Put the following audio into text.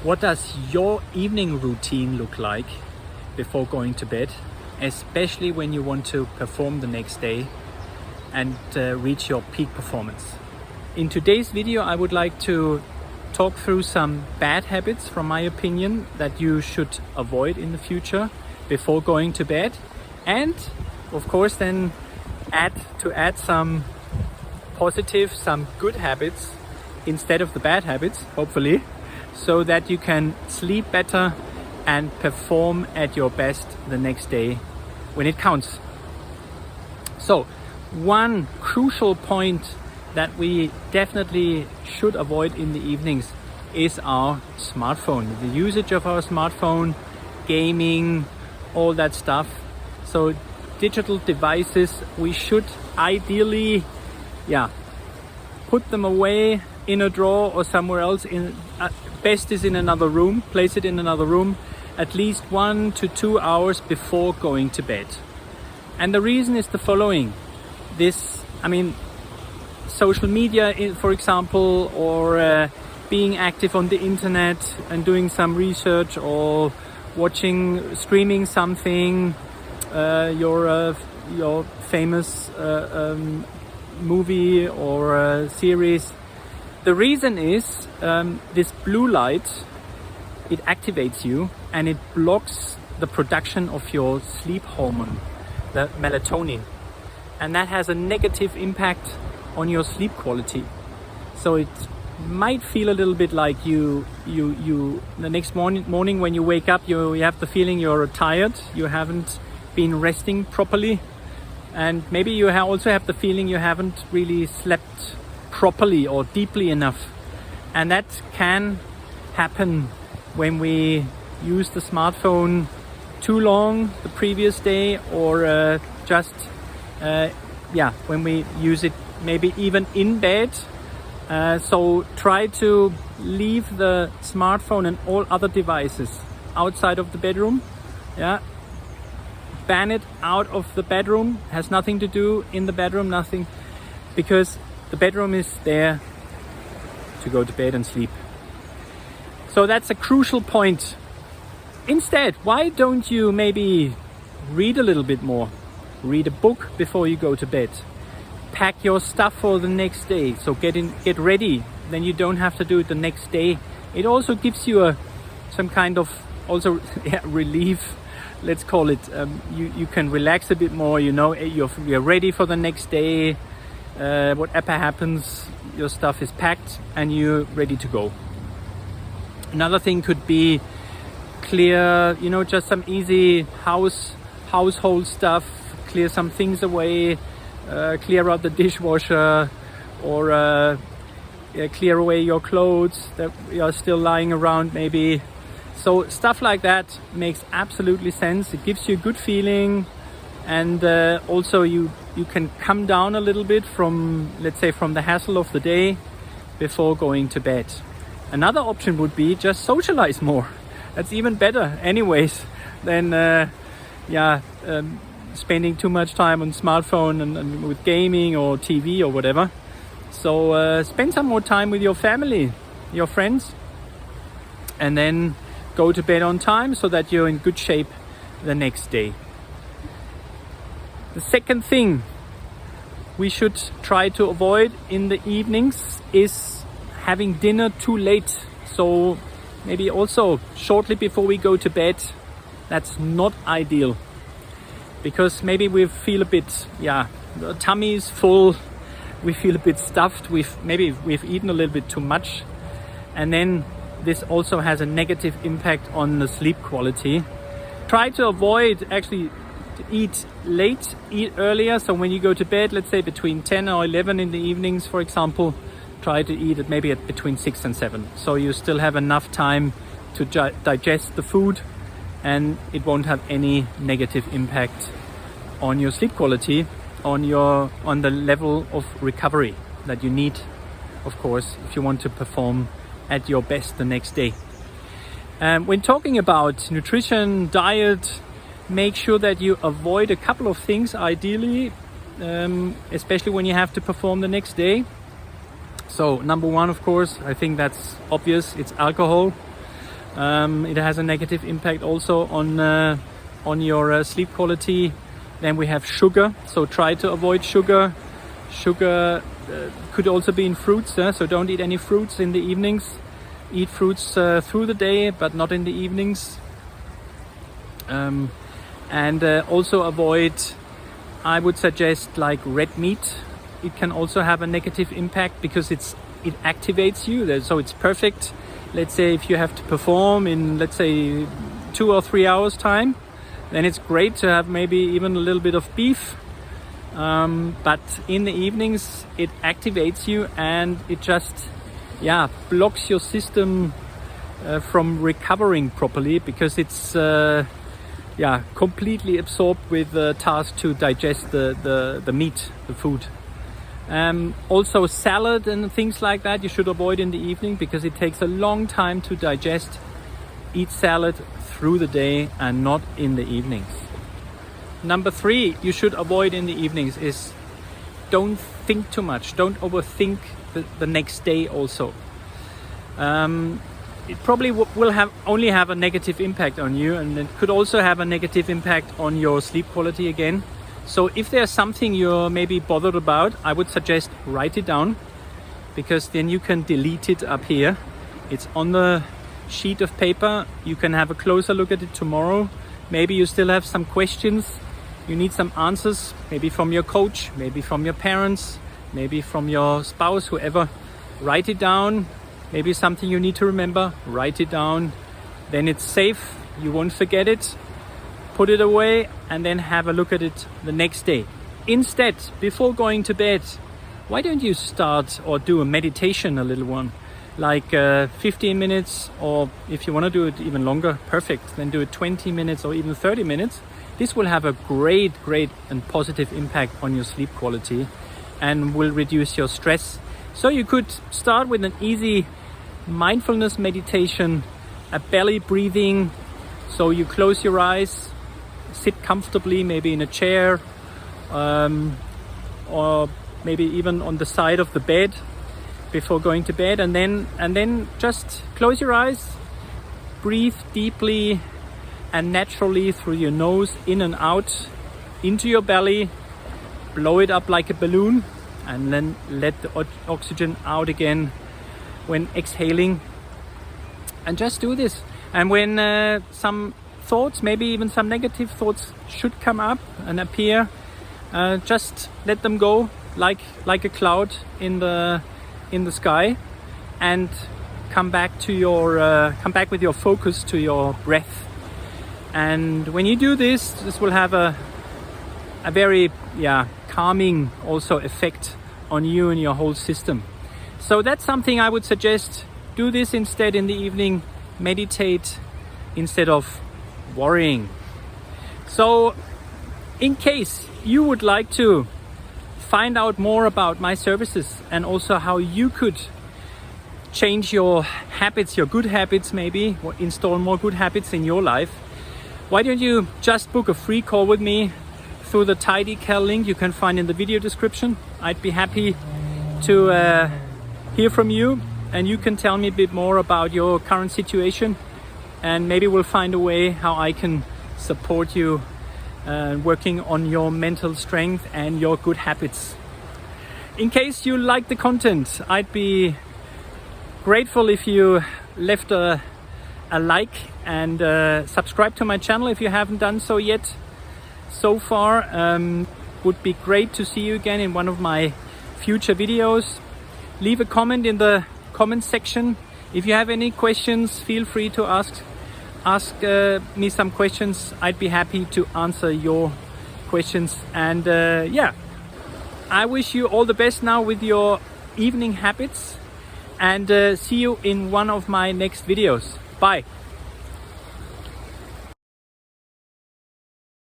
What does your evening routine look like before going to bed, especially when you want to perform the next day and reach your peak performance? In today's video, I would like to talk through some bad habits, from my opinion, that you should avoid in the future before going to bed, and of course then add some positive, some good habits instead of the bad habits, hopefully, so that you can sleep better and perform at your best the next day when it counts. So one crucial point that we definitely should avoid in the evenings is our smartphone, the usage of our smartphone, gaming, all that stuff. So digital devices, we should ideally put them away in a drawer or somewhere else. Best is in another room. Place it in another room at least 1 to 2 hours before going to bed. And the reason is the following. Social media, for example, or being active on the internet and doing some research, or streaming something, your famous movie or series. The reason is this blue light, it activates you and it blocks the production of your sleep hormone, the melatonin, and that has a negative impact on your sleep quality. So it might feel a little bit like you the next morning when you wake up, you have the feeling you're tired, you haven't been resting properly, and maybe you also have the feeling you haven't really slept properly or deeply enough. And that can happen when we use the smartphone too long the previous day, or when we use it maybe even in bed. So try to leave the smartphone and all other devices outside of the bedroom. Ban it out of the bedroom. Has nothing to do in the bedroom, nothing, because the bedroom is there to go to bed and sleep. So that's a crucial point. Instead, why don't you maybe read a little bit more? Read a book before you go to bed. Pack your stuff for the next day. So get ready. Then you don't have to do it the next day. It also gives you some kind of relief. Let's call it. You can relax a bit more. You're ready for the next day. Whatever happens, your stuff is packed and you're ready to go. Another thing could be clear, just some easy household stuff. Clear some things away. Clear out the dishwasher, or clear away your clothes that are still lying around maybe. So stuff like that makes absolutely sense. It gives you a good feeling, and also you can come down a little bit from the hassle of the day before going to bed. Another option would be just socialize more. That's even better anyways than spending too much time on smartphone and with gaming or TV or whatever. So spend some more time with your family, your friends, and then go to bed on time so that you're in good shape the next day. The second thing we should try to avoid in the evenings is having dinner too late. So maybe also shortly before we go to bed. That's not ideal, because maybe we feel a bit, the tummy is full, we feel a bit stuffed, we've eaten a little bit too much, and then this also has a negative impact on the sleep quality. Try to avoid to eat late, eat earlier. So when you go to bed, let's say between 10 or 11 in the evenings, for example, try to eat at between 6 and 7. So you still have enough time to digest the food, and it won't have any negative impact on your sleep quality, on the level of recovery that you need, of course, if you want to perform at your best the next day. When talking about nutrition, diet, make sure that you avoid a couple of things ideally, especially when you have to perform the next day. So number one, of course, I think that's obvious, it's alcohol. It has a negative impact also on your sleep quality. Then we have sugar, so try to avoid sugar. Sugar could also be in fruits, so don't eat any fruits in the evenings. Eat fruits through the day, but not in the evenings. And also avoid, I would suggest, like red meat. It can also have a negative impact because it activates you, so it's perfect. Let's say if you have to perform in, let's say, 2 or 3 hours time, then it's great to have maybe even a little bit of beef. But in the evenings it activates you, and it just blocks your system from recovering properly, because it's completely absorbed with the task to digest the meat, the food. Also salad and things like that you should avoid in the evening, because it takes a long time to digest. Eat salad through the day and not in the evenings. Number 3 you should avoid in the evenings is don't think too much. Don't overthink the next day also. It probably will only have a negative impact on you, and it could also have a negative impact on your sleep quality again. So if there's something you're maybe bothered about, I would suggest write it down, because then you can delete it up here. It's on the sheet of paper. You can have a closer look at it tomorrow. Maybe you still have some questions. You need some answers, maybe from your coach, maybe from your parents, maybe from your spouse, whoever. Write it down. Maybe something you need to remember, write it down. Then it's safe, you won't forget it. Put it away and then have a look at it the next day. Instead, before going to bed, why don't you start or do a meditation, a little one, like 15 minutes, or if you want to do it even longer, perfect, then do it 20 minutes or even 30 minutes. This will have a great and positive impact on your sleep quality and will reduce your stress. So you could start with an easy mindfulness meditation, a belly breathing. So you close your eyes, sit comfortably, maybe in a chair, or maybe even on the side of the bed before going to bed, and then just close your eyes, breathe deeply and naturally through your nose, in and out, into your belly, blow it up like a balloon, and then let the oxygen out again when exhaling. And just do this. And when some thoughts, maybe even some negative thoughts, should come up and appear, just let them go like a cloud in the sky, and come back with your focus to your breath. And when you do this will have a very calming also effect on you and your whole system. So that's something I would suggest. Do this instead in the evening. Meditate instead of worrying. So in case you would like to find out more about my services, and also how you could change your habits, your good habits maybe, or install more good habits in your life, why don't you just book a free call with me through the Tidycal link you can find in the video description. I'd be happy to hear from you, and you can tell me a bit more about your current situation, and maybe we'll find a way how I can support you working on your mental strength and your good habits. In case you like the content, I'd be grateful if you left a like and subscribe to my channel if you haven't done so yet. So far, would be great to see you again in one of my future videos. Leave a comment in the comment section. If you have any questions, feel free to ask me some questions. I'd be happy to answer your questions. And I wish you all the best now with your evening habits, and see you in one of my next videos. Bye.